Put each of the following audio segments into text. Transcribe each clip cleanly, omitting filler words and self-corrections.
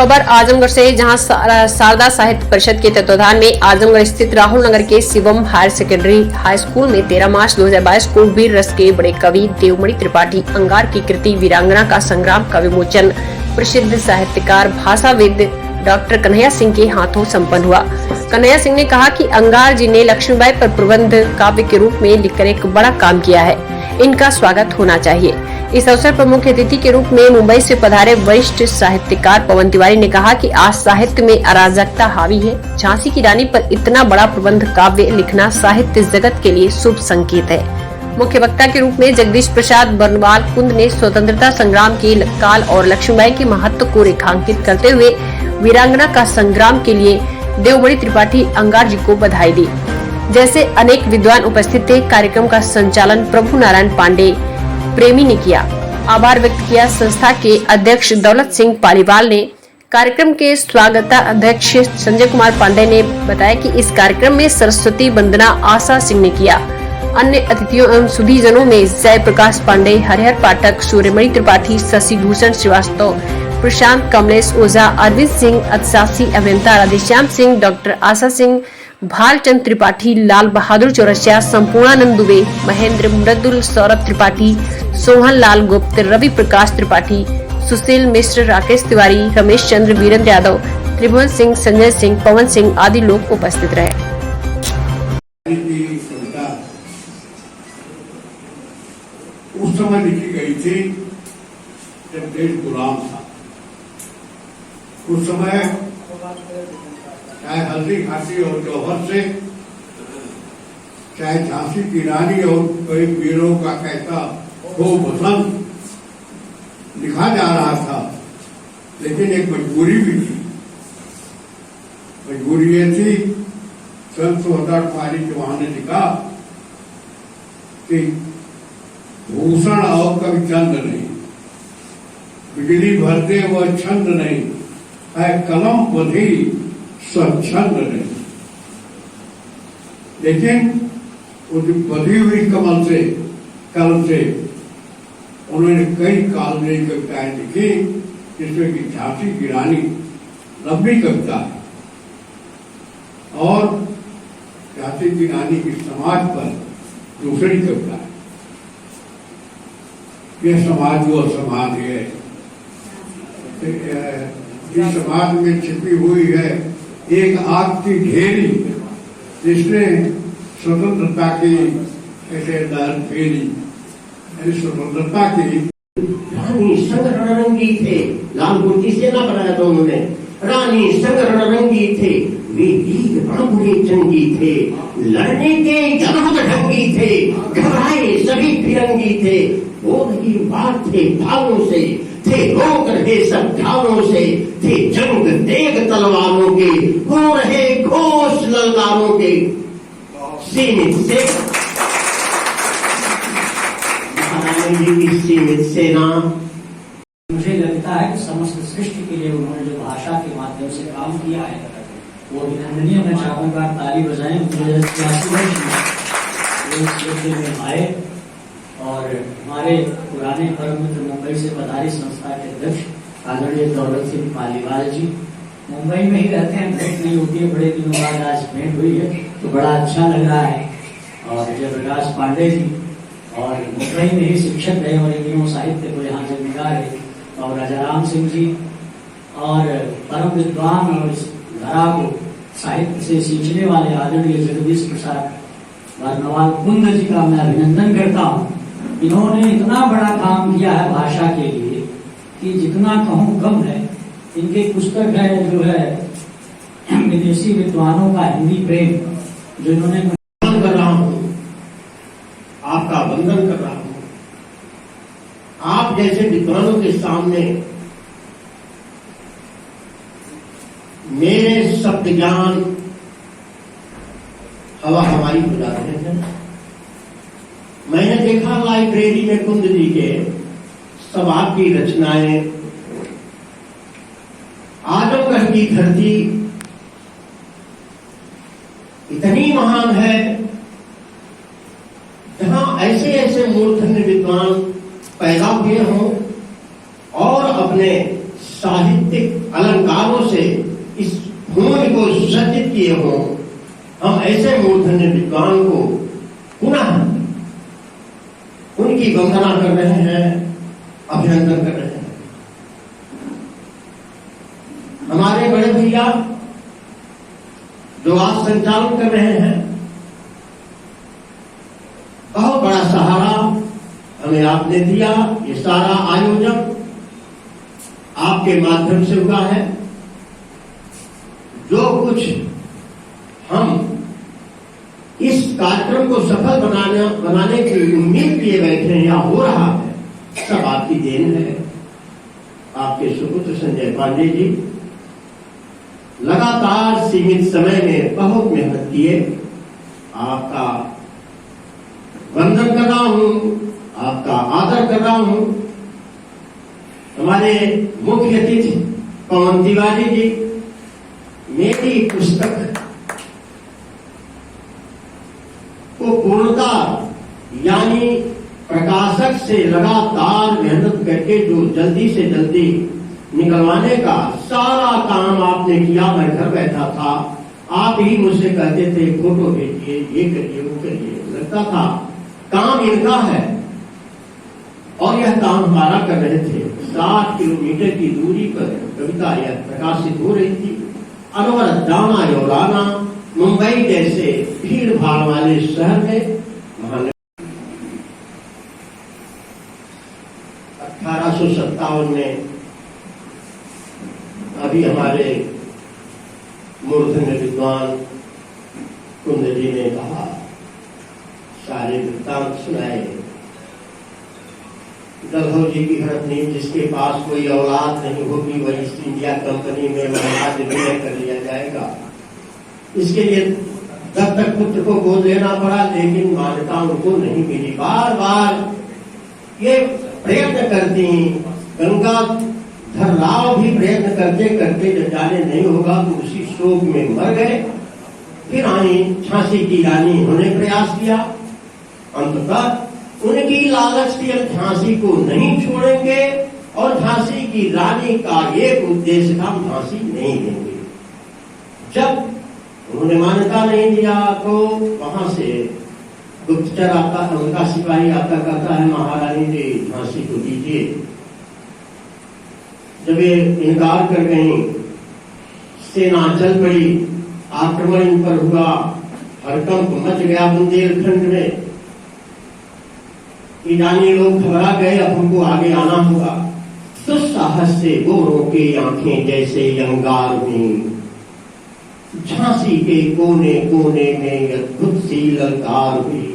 खबर आजमगढ़ से, जहां शारदा साहित्य परिषद के तत्वाधान में आजमगढ़ स्थित राहुल नगर के Shivam higher secondary high school में 13 मार्च 2022 को वीर रस के बड़े कवि देवमणि त्रिपाठी अंगार की कृति वीरांगना का संग्राम का विमोचन प्रसिद्ध साहित्यकार भाषाविद डॉक्टर कन्हैया सिंह के हाथों संपन्न हुआ। कन्हैया सिंह ने कहा कि अंगार जी ने लक्ष्मीबाई पर प्रबंध काव्य के रूप में लिखकर एक बड़ा काम किया है, इनका स्वागत होना चाहिए। इस अवसर पर मुख्य अतिथि के रूप में मुंबई से पधारे वरिष्ठ साहित्यकार पवन तिवारी ने कहा कि आज साहित्य में अराजकता हावी है। झांसी की रानी पर इतना बड़ा प्रबंध काव्य लिखना साहित्य जगत के लिए शुभ संकेत है। मुख्य वक्ता के रूप में जगदीश प्रसाद बर्नवाल कुंद ने स्वतंत्रता संग्राम के काल और लक्ष्मीबाई के महत्व को रेखांकित करते हुए वीरांगना का संग्राम के लिए देवमणि त्रिपाठी अंगार जी को बधाई दी। जैसे अनेक विद्वान उपस्थित थे। कार्यक्रम का संचालन प्रभु नारायण पांडे प्रेमी ने किया। आभार व्यक्त किया संस्था के अध्यक्ष दौलत सिंह पालीवाल ने। कार्यक्रम के स्वागता अध्यक्ष संजय कुमार पांडे ने बताया कि इस कार्यक्रम में सरस्वती वंदना आशा सिंह ने किया। अन्य अतिथियों एवं सुधीजनों में जय प्रकाश पांडे, हरिहर पाठक, सूर्यमणि त्रिपाठी, शशि भूषण श्रीवास्तव, प्रशांत कमलेश ओझा, अरविंद सिंह, अतसासी अभियंता राधेश्याम सिंह, डॉक्टर आशा सिंह, भालचंद त्रिपाठी, लाल बहादुर चौरसिया, संपूर्णानंद दुबे, महेंद्र मृदुल, सौरभ त्रिपाठी, सोहन लाल गुप्त, रवि प्रकाश त्रिपाठी, सुशील मिश्र, राकेश तिवारी, रमेश चंद्र, वीरेंद्र यादव, त्रिभुवन सिंह, संजय सिंह, पवन सिंह आदि लोग उपस्थित रहे। उस समय लिखी गई थी जब देश गुलाम था। उस समय चाहे हल्दी घाटी और जौहर से, चाहे झांसी की रानी और कई वीरों का कहता हो बसंत लिखा जा रहा था, लेकिन एक मजबूरी भी थी। मजबूरी ये थी, संत सुभद्रा कुमारी के वहां ने लिखा कि भूषण और कभी चंद नहीं, बिजली भरते वह छंद नहीं, है कलम बधी स्वच्छंद नहीं। लेकिन वो जो बधी हुई कलम से उन्होंने कई काल्पनिक कविताएं लिखी, जिसमें कि झांसी की रानी लंबी कविता है और झांसी की रानी की समाज पर दूसरी कविता है। यह समाज वो समाज है, इस समाज में छिपी हुई है एक आग की ढेरी, जिसने स्वतंत्रता की ऐसे दर फेरी। स्वतंत्रता की रानी संग रणरंगी थे, लाल कुर्ती से ना बनाया था उन्होंने। रानी संग रणरंगी थे, वे वीर बड़े जंगी थे, लड़ने के अद्भुत ढंगी थे, घबराए सभी फिरंगी थे। वो रही बात थे भावों से, थे रोक रहे सब ढालों से, थे जंग तेग तलवारों के, हो रहे घोष ललकारों के। सीमित से महारानी जी की सीमित सेना। मुझे लगता है कि समस्त सृष्टि के लिए उन्होंने जो भाषा के माध्यम से काम किया है वो अभिनंदनीय। मैं चाहूंगा ताली बजाएं। 2086 में आए और हमारे पुराने परम मित्र मुंबई से पधारी संस्था के अध्यक्ष आदरणीय दौलत सिंह पालीवाल जी मुंबई में ही रहते हैं, भेंट नहीं होती है, बड़े दिनों बाद आज भेंट हुई है तो बड़ा अच्छा लग रहा है। और जय प्रकाश पांडे जी और मुंबई में ही शिक्षक रहे और इन दिनों साहित्य को यहाँ जिम्मेदार है, और राजाराम सिंह जी और परम विद्वान और इस धारा को साहित्य से सींचने वाले आदरणीय जगदीश प्रसाद बर्नवाल कुंद जी का मैं अभिनंदन करता हूँ। इन्होंने इतना बड़ा काम किया है भाषा के लिए कि जितना कहूँ कम है। इनकी पुस्तक है जो है विदेशी विद्वानों का हिंदी प्रेम, जो इन्होंने कर रहा हूँ, आपका वंदन कर रहा हूँ। आप जैसे विद्वानों के सामने मेरे शब्द ज्ञान हवा हमारी हो जाते हैं। मैंने देखा लाइब्रेरी में कुंद जी के सब आपकी रचनाएं, आजमगढ़ की धरती इतनी महान है जहां ऐसे ऐसे मूर्धन्य विद्वान पैदा हुए हों और अपने साहित्यिक अलंकार किए हों, हम ऐसे मूर्धन्य विद्वान को पुनः उनकी वंदना कर रहे हैं, अभिनंदन कर रहे हैं। हमारे बड़े भैया जो आज संचालन कर रहे हैं, बहुत बड़ा सहारा हमें आपने दिया। ये सारा आयोजन आपके माध्यम से हुआ है। जो कुछ हम इस कार्यक्रम को सफल बनाने की उम्मीद किए बैठे हैं या हो रहा है, सब आपकी देन है। आपके सुपुत्र संजय पांडे जी लगातार सीमित समय में बहुत मेहनत किए। आपका वंदन कर रहा हूं, आपका आदर कर रहा हूं। हमारे मुख्य अतिथि पवन तिवारी जी, मेरी पुस्तक को पूर्णता यानी प्रकाशक से लगातार मेहनत करके जो जल्दी से जल्दी निकलवाने का सारा काम आपने किया। मैं घर बैठा था, आप ही मुझसे कहते थे फोटो भेजिए, ये करिए, वो करिए। लगता था काम इनका है और यह काम हमारा कर रहे थे। 60 किलोमीटर की दूरी पर कविता यह प्रकाशित हो रही थी। अनवरत जाना और आना, मुंबई जैसे भीड़ भाड़ वाले शहर में 1857 में अभी हमारे मूर्धन्य विद्वान कुंद जी ने कहा, सारे वृत्तांत सुनाए। दलहौजी की हरपनी, जिसके पास कोई औलाद नहीं होगी वह ईस्ट इंडिया कंपनी में महाराज विलय कर लिया जाएगा। इसके लिए दत्तक पुत्र को गोद लेना पड़ा, लेकिन मान्यता उनको नहीं मिली। बार बार ये प्रयत्न करती, गंगाधर राव भी प्रयत्न करते करते जब जाने नहीं होगा तो उसी शोक में मर गए। फिर आई झांसी की रानी, उन्होंने प्रयास किया। अंततः उनकी लालच थी, हम झांसी को नहीं छोड़ेंगे और झांसी की रानी का एक उद्देश्य था, हम झांसी नहीं देंगे। जब उन्होंने मान्यता नहीं दिया तो वहां से गुप्तचर आता, उनका सिपाही आता, कहता है महारानी जी झांसी को दीजिए। जब ये इनकार कर गई, सेना चल पड़ी, आक्रमण इन पर हुआ, हड़कंप मच गया बुंदेलखंड में। ईरानी लोग घबरा गए, अब हमको आगे आना होगा। दुस्साहस से गोरों की आंखें जैसे अंगार हुई। झांसी के कोने कोने में अद्भुत सी ललकार हुई।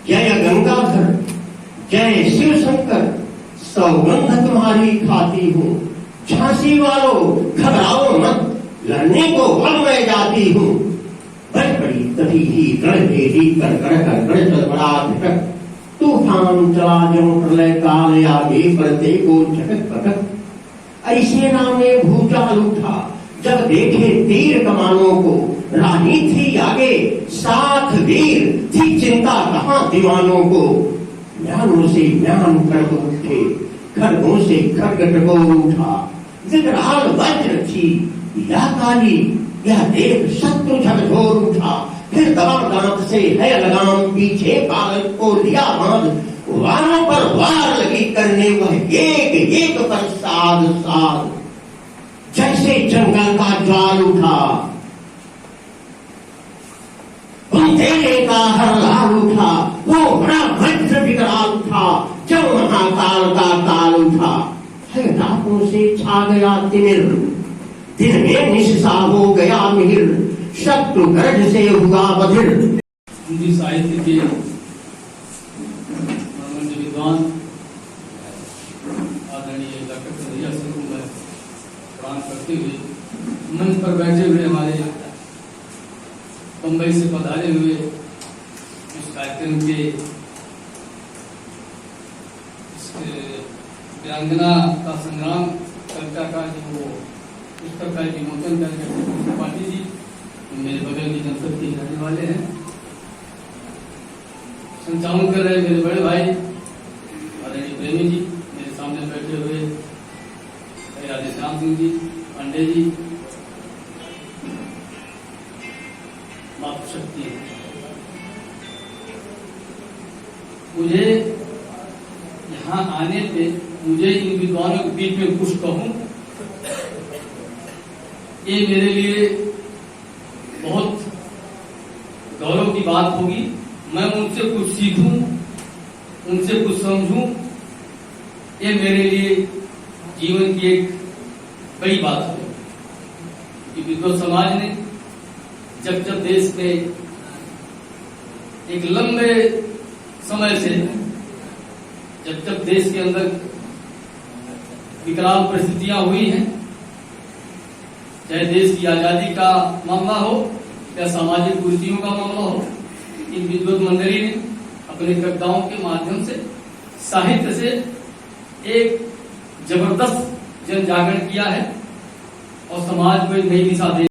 जय गंगाधर, जय शिव शंकर, सौगंध तुम्हारी खाती हूँ। झांसी वालों घबराओ मत, लड़ने को अब मैं जाती हूँ। बच पड़ी तभी ही गढ़ भेदी कर गढ़ चल बड़ा झटक। तूफान चला जो प्रलय काल, आगे बढ़ते को झटक पटक। ऐसे नामे भूचाल उठा, जब देखे तीर कमानों को। रानी थी आगे, साथ वीर, थी चिंता कहाँ दीवानों को। म्यानों से म्यान खड़ग उठे, खड़गों से खड़ग टगोर उठा। विकराल वज्र थी या काली, यह देख शत्रु झकझोर उठा। फिर दबा दांत से है लगाम, पीछे बालक को लिया बांध। वारों पर वार लगी करने, वह एक एक पर साध साध। जैसे जंगल का ज्वाल उठा, बुंदेले का हर लाल उठा। वो बड़ा वज्र विकराल उठा, जब महाकाल का काल उठा। है रातों से छा गया तिमिर, दिन में निशा हो गया मिहिर। शत्रु गर्ज से हुआ बधिर। हिंदी साहित्य के विद्वान आदरणीय डॉक्टर कन्हैया सिंह को मैं प्रणाम करते हुए, मंच पर बैठे हुए हमारे मुंबई से पधारे हुए इस कार्यक्रम के वीरांगना का संग्राम कविता का जो पुस्तक का विमोचन करके पाटिल जी मेरे बगल की जनपद के रहने वाले हैं, संचालन कर रहे मेरे बड़े भाई आदरणीय प्रेमी जी, मेरे सामने बैठे हुए राधेश्याम सिंह जी पांडे जी, शक्ति है। मुझे यहाँ आने पे मुझे इन विद्वानों के बीच में कुछ कहूं, ये मेरे लिए बहुत गौरव की बात होगी। मैं उनसे कुछ सीखूं, उनसे कुछ समझूं, ये मेरे लिए जीवन की एक बड़ी बात है कि विद्वत समाज ने जब जब देश में एक लंबे समय से जब जब देश के अंदर विकराल परिस्थितियां हुई हैं, चाहे देश की आजादी का मामला हो या सामाजिक कुरीतियों का मामला हो, इन विद्वत मंडली ने अपने कविताओं के माध्यम से, साहित्य से एक जबरदस्त जन जागरण किया है और समाज को एक नई दिशा दे